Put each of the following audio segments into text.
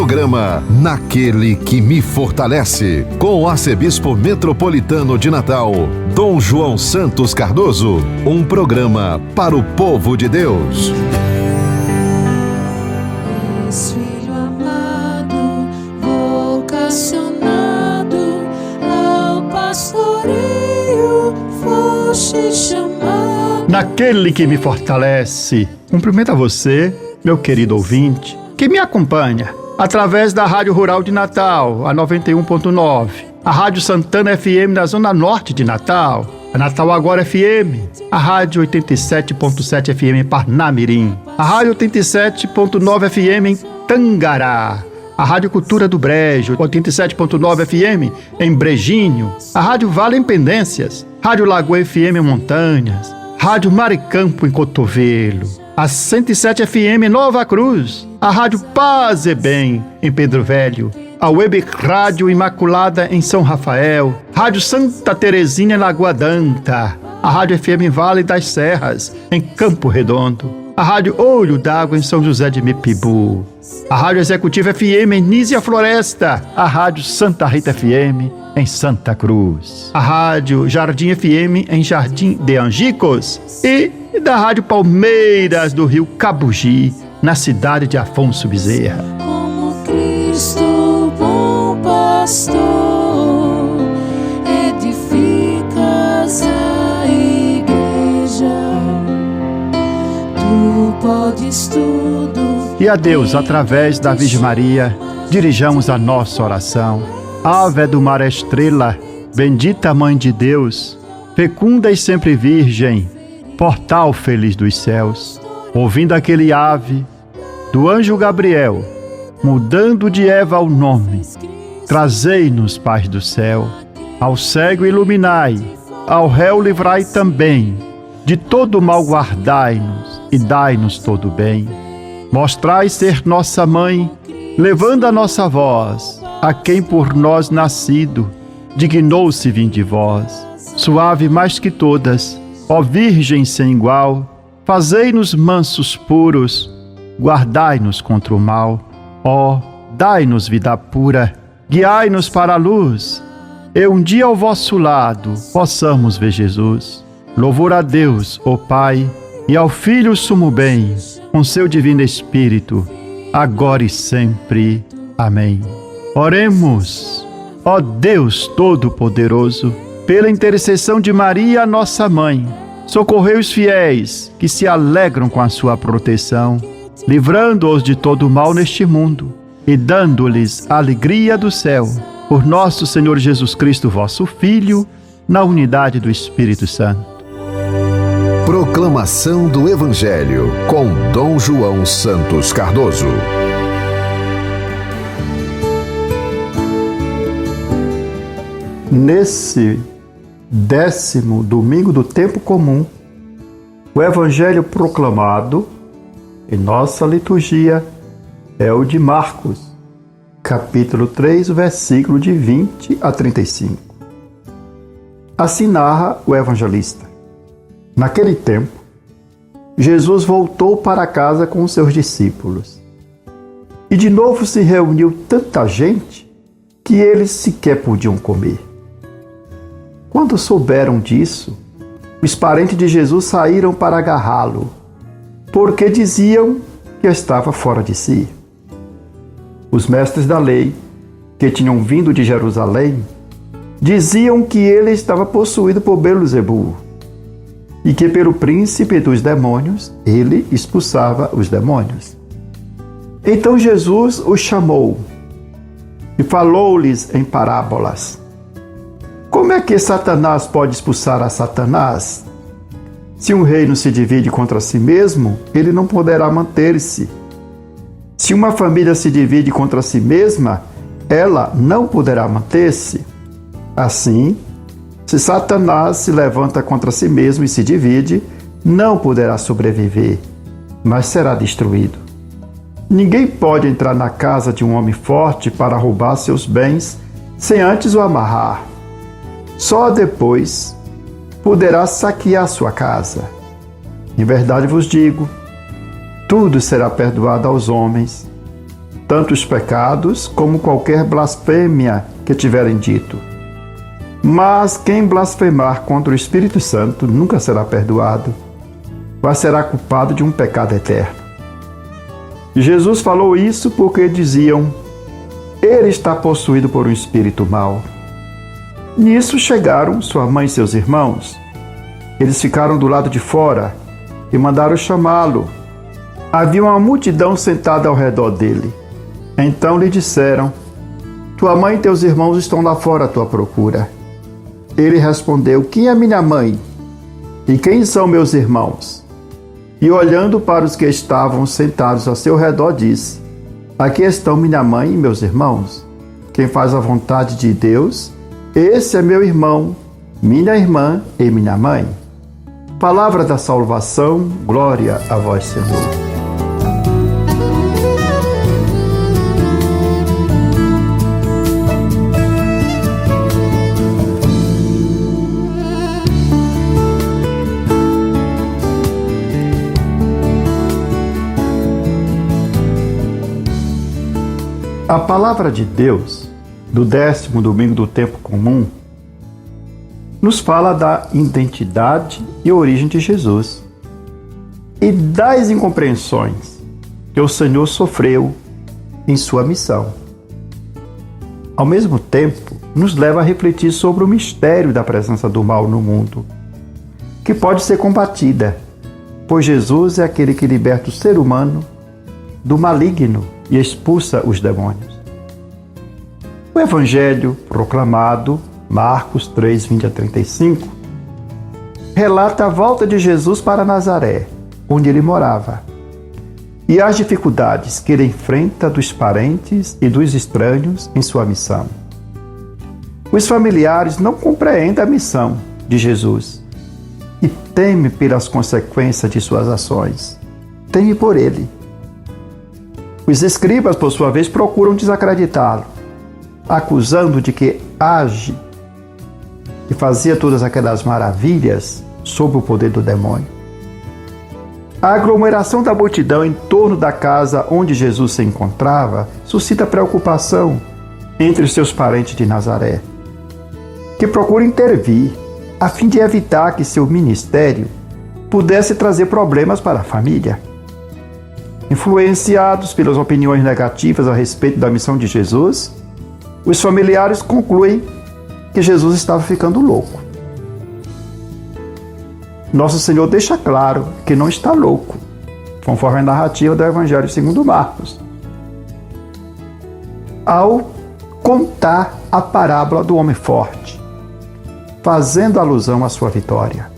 Programa Naquele que me fortalece, com o arcebispo metropolitano de Natal, Dom João Santos Cardoso. Um programa para o povo de Deus. Filho amado, vocacionado ao pastoreio, foste chamado. Naquele que me fortalece. Cumprimento a você, meu querido ouvinte, que me acompanha através da Rádio Rural de Natal, a 91.9, a Rádio Santana FM na Zona Norte de Natal, a Natal Agora FM, a Rádio 87.7 FM em Parnamirim, a Rádio 87.9 FM em Tangará, a Rádio Cultura do Brejo, 87.9 FM em Brejinho, a Rádio Vale em Pendências, Rádio Lagoa FM em Montanhas, Rádio Maricampo em Cotovelo, a 107 FM em Nova Cruz, a Rádio Paz e Bem em Pedro Velho, a Web Rádio Imaculada em São Rafael, Rádio Santa Terezinha em Lagoa Danta, a Rádio FM em Vale das Serras em Campo Redondo, a Rádio Olho d'Água em São José de Mipibu, a Rádio Executiva FM em Nísia Floresta, a Rádio Santa Rita FM em Santa Cruz, a Rádio Jardim FM em Jardim de Angicos e da Rádio Palmeiras do Rio Cabugi, na cidade de Afonso Bezerra. Como Cristo, bom pastor, edificas a igreja, tu podes tudo. E a Deus, através da Virgem Maria, dirijamos a nossa oração. Ave do mar estrela, bendita Mãe de Deus, fecunda e sempre virgem, portal feliz dos céus. Ouvindo aquele ave do anjo Gabriel, mudando de Eva o nome, trazei-nos paz do céu. Ao cego iluminai, ao réu livrai também, de todo mal guardai-nos e dai-nos todo bem. Mostrai ser nossa mãe, levando a nossa voz, a quem por nós nascido, dignou-se vir de vós. Suave mais que todas, ó Virgem sem igual, fazei-nos mansos puros, guardai-nos contra o mal. Ó, dai-nos vida pura, guiai-nos para a luz, e um dia ao vosso lado possamos ver Jesus. Louvor a Deus, ó Pai, e ao Filho sumo bem, com seu divino Espírito, agora e sempre. Amém. Oremos. Ó Deus Todo-Poderoso, pela intercessão de Maria, nossa Mãe, socorrei os fiéis que se alegram com a sua proteção, livrando-os de todo mal neste mundo e dando-lhes a alegria do céu. Por nosso Senhor Jesus Cristo, vosso Filho, na unidade do Espírito Santo. Proclamação do Evangelho com Dom João Santos Cardoso. Nesse 10º domingo do tempo comum, o Evangelho proclamado em nossa liturgia é o de Marcos, capítulo 3, versículo de 20 a 35. Assim narra o evangelista. Naquele tempo, Jesus voltou para casa com os seus discípulos. E de novo se reuniu tanta gente que eles sequer podiam comer. Quando souberam disso, os parentes de Jesus saíram para agarrá-lo, porque diziam que estava fora de si. Os mestres da lei, que tinham vindo de Jerusalém, diziam que ele estava possuído por Belzebu e que pelo príncipe dos demônios ele expulsava os demônios. Então Jesus os chamou e falou-lhes em parábolas. Como é que Satanás pode expulsar a Satanás? Se um reino se divide contra si mesmo, ele não poderá manter-se. Se uma família se divide contra si mesma, ela não poderá manter-se. Assim, se Satanás se levanta contra si mesmo e se divide, não poderá sobreviver, mas será destruído. Ninguém pode entrar na casa de um homem forte para roubar seus bens sem antes o amarrar. Só depois poderá saquear sua casa. Em verdade vos digo, tudo será perdoado aos homens, tanto os pecados como qualquer blasfêmia que tiverem dito. Mas quem blasfemar contra o Espírito Santo nunca será perdoado, mas será culpado de um pecado eterno. Jesus falou isso porque diziam: ele está possuído por um espírito mau. Nisso chegaram sua mãe e seus irmãos. Eles ficaram do lado de fora e mandaram chamá-lo. Havia uma multidão sentada ao redor dele. Então lhe disseram: tua mãe e teus irmãos estão lá fora à tua procura. Ele respondeu: quem é minha mãe? E quem são meus irmãos? E olhando para os que estavam sentados ao seu redor, disse: aqui estão minha mãe e meus irmãos. Quem faz a vontade de Deus, esse é meu irmão, minha irmã e minha mãe. Palavra da salvação, glória a vós, Senhor. A palavra de Deus, do 10º domingo do tempo comum, nos fala da identidade e origem de Jesus e das incompreensões que o Senhor sofreu em sua missão. Ao mesmo tempo, nos leva a refletir sobre o mistério da presença do mal no mundo, que pode ser combatida, pois Jesus é aquele que liberta o ser humano do maligno e expulsa os demônios. O Evangelho proclamado, Marcos 3, 20-35, relata a volta de Jesus para Nazaré, onde ele morava, e as dificuldades que ele enfrenta dos parentes e dos estranhos em sua missão. Os familiares não compreendem a missão de Jesus e temem pelas consequências de suas ações. Temem por ele. Os escribas, por sua vez, procuram desacreditá-lo, acusando de que age e fazia todas aquelas maravilhas sob o poder do demônio. A aglomeração da multidão em torno da casa onde Jesus se encontrava suscita preocupação entre os seus parentes de Nazaré, que procuram intervir a fim de evitar que seu ministério pudesse trazer problemas para a família. Influenciados pelas opiniões negativas a respeito da missão de Jesus, os familiares concluem que Jesus estava ficando louco. Nosso Senhor deixa claro que não está louco, conforme a narrativa do Evangelho segundo Marcos, ao contar a parábola do homem forte, fazendo alusão à sua vitória.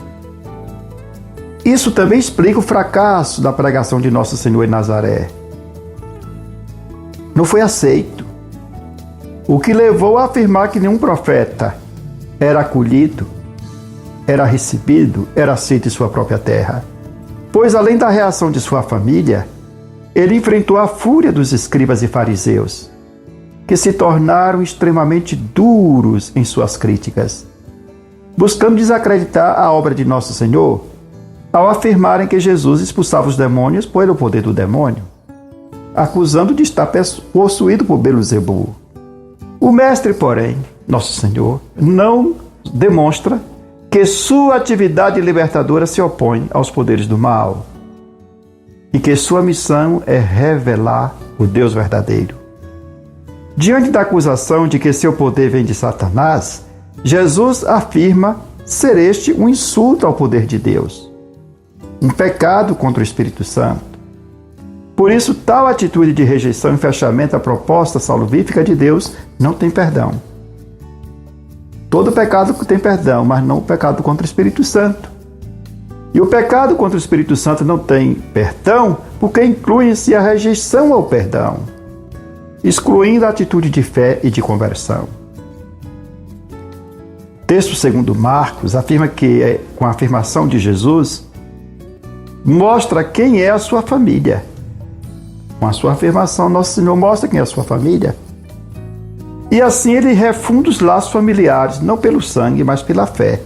Isso também explica o fracasso da pregação de Nosso Senhor em Nazaré. Não foi aceito, o que levou a afirmar que nenhum profeta era acolhido, era recebido, era aceito em sua própria terra. Pois, além da reação de sua família, ele enfrentou a fúria dos escribas e fariseus, que se tornaram extremamente duros em suas críticas, buscando desacreditar a obra de Nosso Senhor, ao afirmarem que Jesus expulsava os demônios pelo poder do demônio, acusando de estar possuído por Beelzebu. O Mestre, porém, Nosso Senhor, não demonstra que sua atividade libertadora se opõe aos poderes do mal e que sua missão é revelar o Deus verdadeiro. Diante da acusação de que seu poder vem de Satanás, Jesus afirma ser este um insulto ao poder de Deus, um pecado contra o Espírito Santo. Por isso, tal atitude de rejeição e fechamento à proposta salvífica de Deus não tem perdão. Todo pecado tem perdão, mas não o pecado contra o Espírito Santo. E o pecado contra o Espírito Santo não tem perdão porque inclui-se a rejeição ao perdão, excluindo a atitude de fé e de conversão. O texto segundo Marcos afirma que, com a afirmação de Jesus, mostra quem é a sua família. Com a sua afirmação, Nosso Senhor mostra quem é a sua família. E assim ele refunda os laços familiares, não pelo sangue, mas pela fé.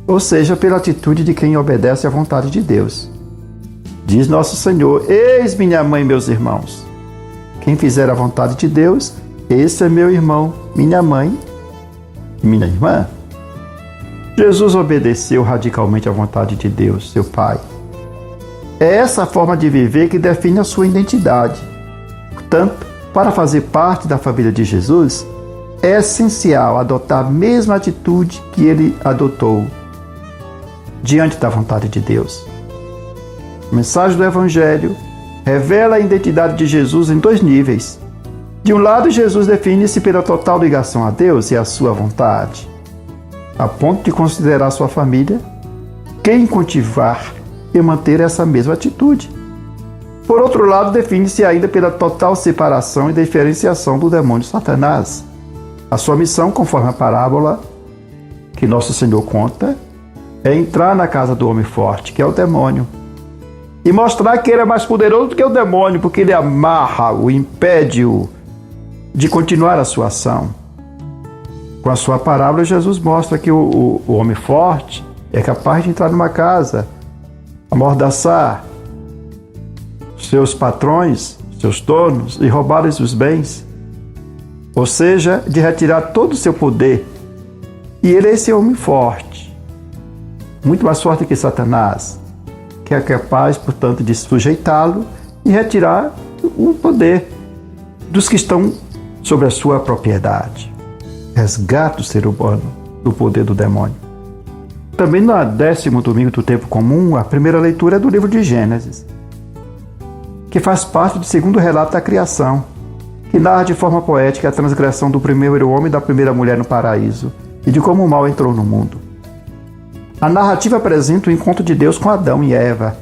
Ou seja, pela atitude de quem obedece à vontade de Deus. Diz Nosso Senhor: eis minha mãe e meus irmãos. Quem fizer a vontade de Deus, esse é meu irmão, minha mãe e minha irmã. Jesus obedeceu radicalmente à vontade de Deus, seu Pai. É essa forma de viver que define a sua identidade. Portanto, para fazer parte da família de Jesus, é essencial adotar a mesma atitude que ele adotou diante da vontade de Deus. A mensagem do Evangelho revela a identidade de Jesus em 2 níveis. De um lado, Jesus define-se pela total ligação a Deus e à sua vontade, a ponto de considerar sua família quem cultivar e manter essa mesma atitude. Por outro lado, define-se ainda pela total separação e diferenciação do demônio Satanás. A sua missão, conforme a parábola que Nosso Senhor conta, é entrar na casa do homem forte, que é o demônio, e mostrar que ele é mais poderoso do que o demônio, porque ele amarra-o, impede-o de continuar a sua ação. Com a sua parábola, Jesus mostra que o homem forte é capaz de entrar numa casa, amordaçar seus patrões, seus donos e roubar-lhes os bens. Ou seja, de retirar todo o seu poder. E ele é esse homem forte, muito mais forte que Satanás, que é capaz, portanto, de sujeitá-lo e retirar o poder dos que estão sobre a sua propriedade. Resgata o ser humano do poder do demônio. Também no 10º domingo do tempo comum, a primeira leitura é do livro de Gênesis, que faz parte do segundo relato da criação, que narra de forma poética a transgressão do primeiro homem e da primeira mulher no paraíso e de como o mal entrou no mundo. A narrativa apresenta o encontro de Deus com Adão e Eva,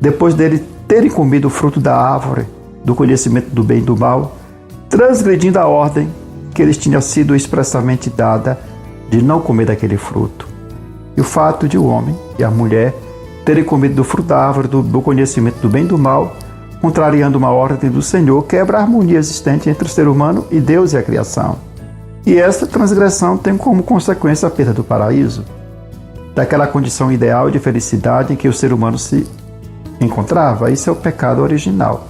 depois dele terem comido o fruto da árvore do conhecimento do bem e do mal, transgredindo a ordem que lhes tinha sido expressamente dada de não comer daquele fruto. E o fato de o homem e a mulher terem comido do fruto da árvore do conhecimento do bem e do mal, contrariando uma ordem do Senhor, quebra a harmonia existente entre o ser humano e Deus e a criação. E esta transgressão tem como consequência a perda do paraíso, daquela condição ideal de felicidade em que o ser humano se encontrava. Isso é o pecado original,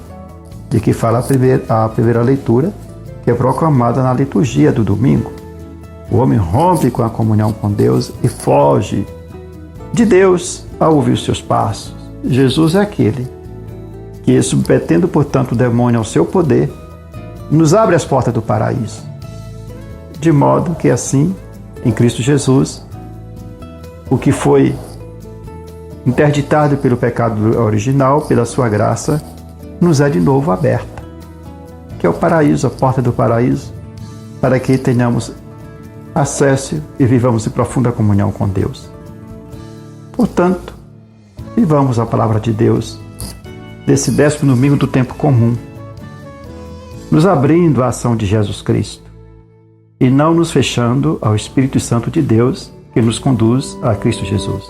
de que fala a primeira leitura, que é proclamada na liturgia do domingo. O homem rompe com a comunhão com Deus e foge de Deus ao ouvir os seus passos. Jesus é aquele que, submetendo, portanto, o demônio ao seu poder, nos abre as portas do paraíso. De modo que, assim, em Cristo Jesus, o que foi interditado pelo pecado original, pela sua graça, nos é de novo aberta, que é o paraíso, a porta do paraíso, para que tenhamos acesso e vivamos em profunda comunhão com Deus. Portanto, vivamos a palavra de Deus nesse 10º domingo do tempo comum, nos abrindo à ação de Jesus Cristo e não nos fechando ao Espírito Santo de Deus que nos conduz a Cristo Jesus.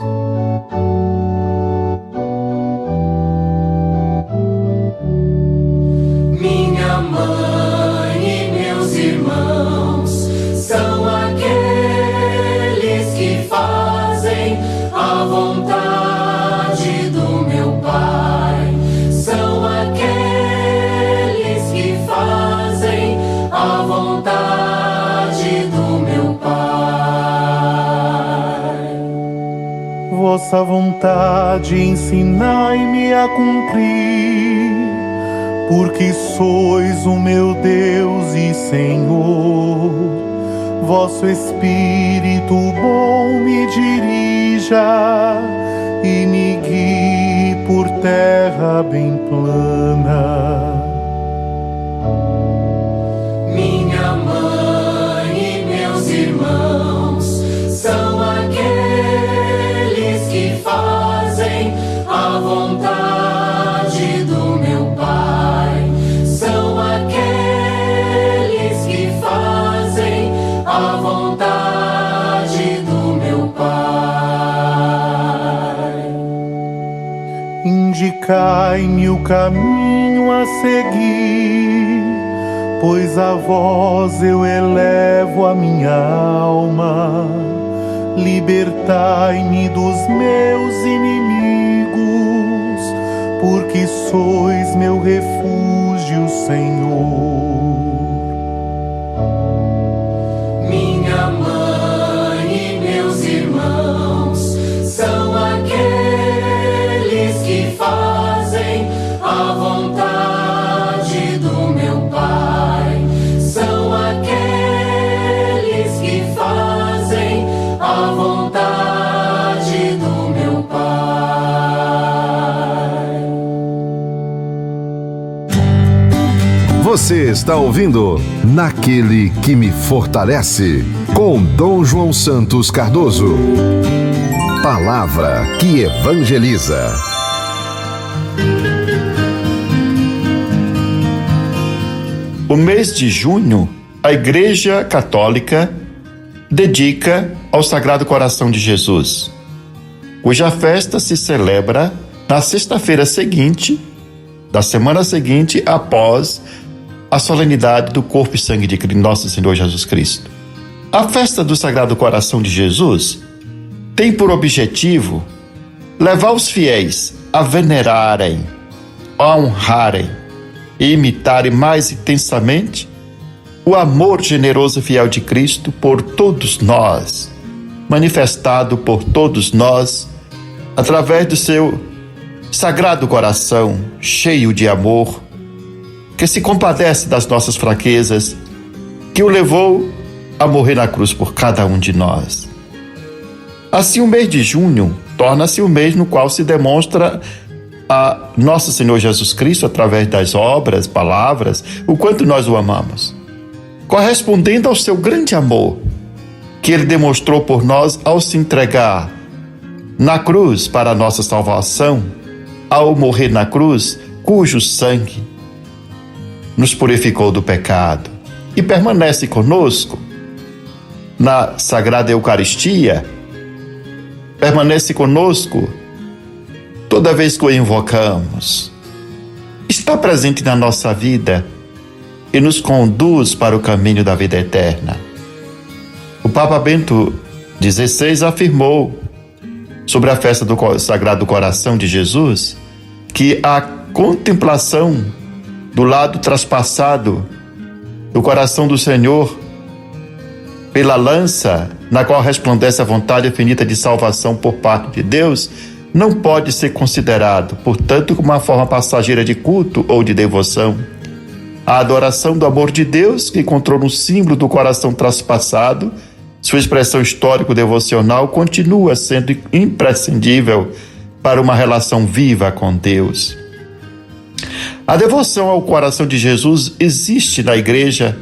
Minha mãe e meus irmãos são aqueles que fazem a vontade do meu Pai. São aqueles que fazem a vontade do meu Pai. Vossa vontade ensinai-me a cumprir, porque sois o meu Deus e Senhor. Vosso Espírito bom me dirija e me guie por terra bem plana. Minha mãe e meus irmãos são aqueles que fazem a vontade do meu Pai. São aqueles que fazem a vontade do meu Pai. Indicai-me o caminho a seguir, pois a vós eu elevo a minha alma. Libertai-me dos meus inimigos, porque sois meu refúgio Senhor. Minha mãe e meus irmãos são aqueles que fazem a vontade do meu Pai. São aqueles que fazem a vontade do meu Pai. Você está ouvindo Naquele que me fortalece, com Dom João Santos Cardoso. Palavra que evangeliza. O mês de junho, a Igreja Católica dedica ao Sagrado Coração de Jesus, cuja festa se celebra na sexta-feira seguinte, da semana seguinte, após a solenidade do corpo e sangue de Nosso Senhor Jesus Cristo. A festa do Sagrado Coração de Jesus tem por objetivo levar os fiéis a venerarem, a honrarem e imitarem mais intensamente o amor generoso e fiel de Cristo por todos nós, manifestado por todos nós através do seu Sagrado Coração, cheio de amor, que se compadece das nossas fraquezas, que o levou a morrer na cruz por cada um de nós. Assim, o mês de junho torna-se o mês no qual se demonstra a Nosso Senhor Jesus Cristo, através das obras, palavras, o quanto nós o amamos, correspondendo ao seu grande amor, que ele demonstrou por nós ao se entregar na cruz para a nossa salvação, ao morrer na cruz, cujo sangue nos purificou do pecado e permanece conosco na Sagrada Eucaristia, permanece conosco toda vez que o invocamos, está presente na nossa vida e nos conduz para o caminho da vida eterna. O Papa Bento XVI afirmou sobre a festa do Sagrado Coração de Jesus que a contemplação do lado traspassado do coração do Senhor pela lança na qual resplandece a vontade infinita de salvação por parte de Deus não pode ser considerado, portanto, como uma forma passageira de culto ou de devoção. A adoração do amor de Deus, que encontrou no símbolo do coração traspassado, sua expressão histórico-devocional, continua sendo imprescindível para uma relação viva com Deus. A devoção ao coração de Jesus existe na Igreja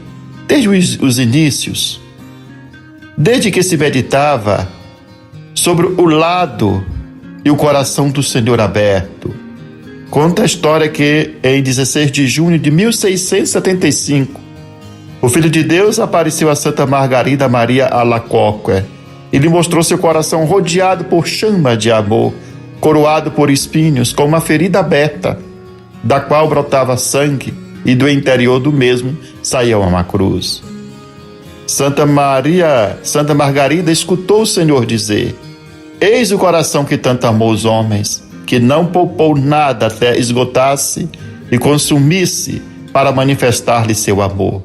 desde os inícios, desde que se meditava sobre o lado e o coração do Senhor aberto. Conta a história que, em 16 de junho de 1675, o Filho de Deus apareceu a Santa Margarida Maria Alacoque e lhe mostrou seu coração rodeado por chama de amor, coroado por espinhos, com uma ferida aberta, da qual brotava sangue, e do interior do mesmo saía uma cruz. Santa Margarida escutou o Senhor dizer: eis o coração que tanto amou os homens, que não poupou nada até esgotasse e consumisse para manifestar-lhe seu amor.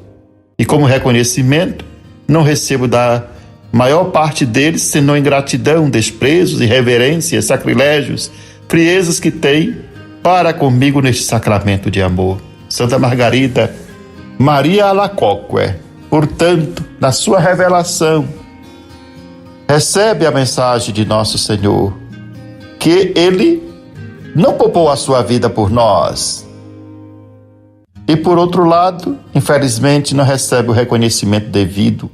E como reconhecimento, não recebo da maior parte deles senão ingratidão, desprezos, irreverências, sacrilégios, friezas que tem para comigo neste sacramento de amor. Santa Margarida Maria Alacoque, portanto, na sua revelação, recebe a mensagem de Nosso Senhor, que Ele não poupou a sua vida por nós. E por outro lado, infelizmente, não recebe o reconhecimento devido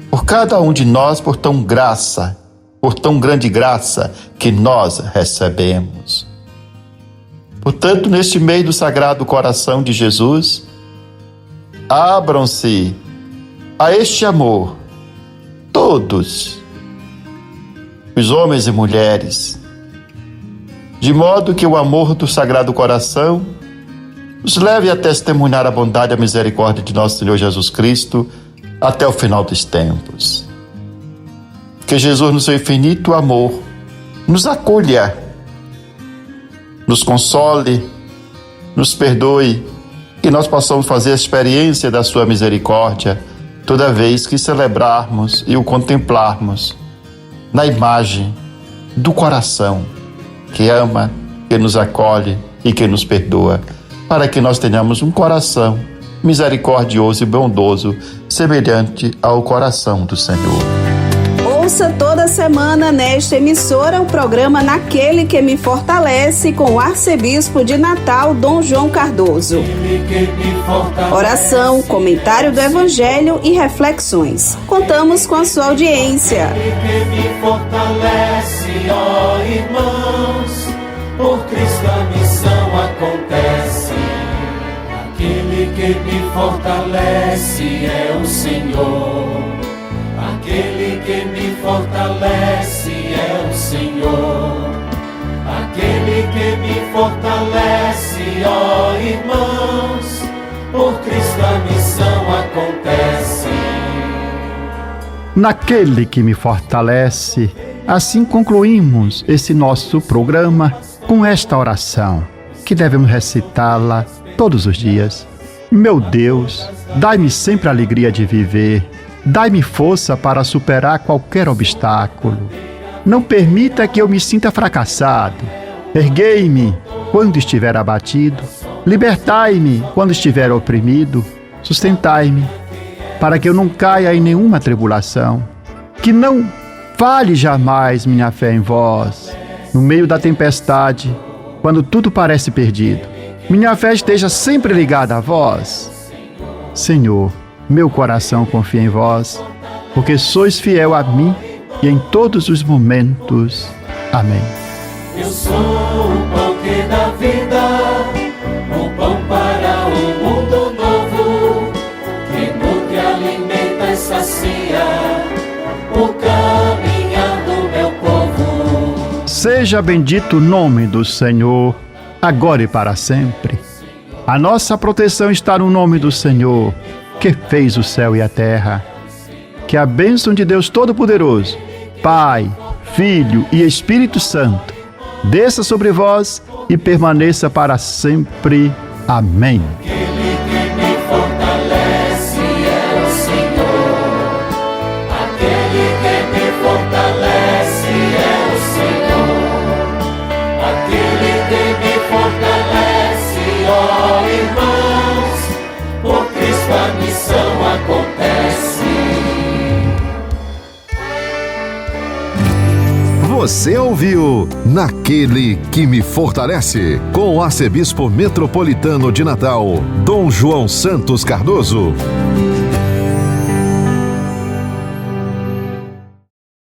por cada um de nós, por tão grande graça que nós recebemos. Portanto, neste mês do Sagrado Coração de Jesus, abram-se a este amor todos, os homens e mulheres, de modo que o amor do Sagrado Coração nos leve a testemunhar a bondade e a misericórdia de nosso Senhor Jesus Cristo até o final dos tempos. Que Jesus, no seu infinito amor, nos acolha, nos console, nos perdoe que nós possamos fazer a experiência da sua misericórdia toda vez que celebrarmos e o contemplarmos na imagem do coração que ama, que nos acolhe e que nos perdoa, para que nós tenhamos um coração misericordioso e bondoso, semelhante ao coração do Senhor. Ouça toda semana nesta emissora o programa Naquele que me fortalece, com o arcebispo de Natal, Dom João Cardoso. Oração, comentário do Evangelho e reflexões. Contamos com a sua audiência. Aquele que me fortalece, ó irmãos, por Cristo a missão acontece. Aquele que me fortalece é o Senhor. Aquele que me fortalece é o Senhor. Aquele que me fortalece, ó irmãos, por Cristo a missão acontece. Naquele que me fortalece, assim concluímos esse nosso programa com esta oração, que devemos recitá-la todos os dias. Meu Deus, dai-me sempre a alegria de viver. Dai-me força para superar qualquer obstáculo. Não permita que eu me sinta fracassado. Erguei-me quando estiver abatido. Libertai-me quando estiver oprimido. Sustentai-me para que eu não caia em nenhuma tribulação. Que não falhe jamais minha fé em vós. No meio da tempestade, quando tudo parece perdido, minha fé esteja sempre ligada a vós. Senhor, meu coração confia em vós, porque sois fiel a mim e em todos os momentos. Amém. Eu sou o pão que dá vida, o pão para um mundo novo, que nutre, alimenta e sacia o caminhar do meu povo. Seja bendito o nome do Senhor, agora e para sempre. A nossa proteção está no nome do Senhor, que fez o céu e a terra. Que a bênção de Deus Todo-Poderoso, Pai, Filho e Espírito Santo, desça sobre vós e permaneça para sempre. Amém. Aquele que me fortalece é o Senhor. Aquele que me fortalece é o Senhor. Aquele que me fortalece, ó irmãos, por Cristo a missão acontece. Você ouviu Naquele que me fortalece, com o arcebispo metropolitano de Natal, Dom João Santos Cardoso.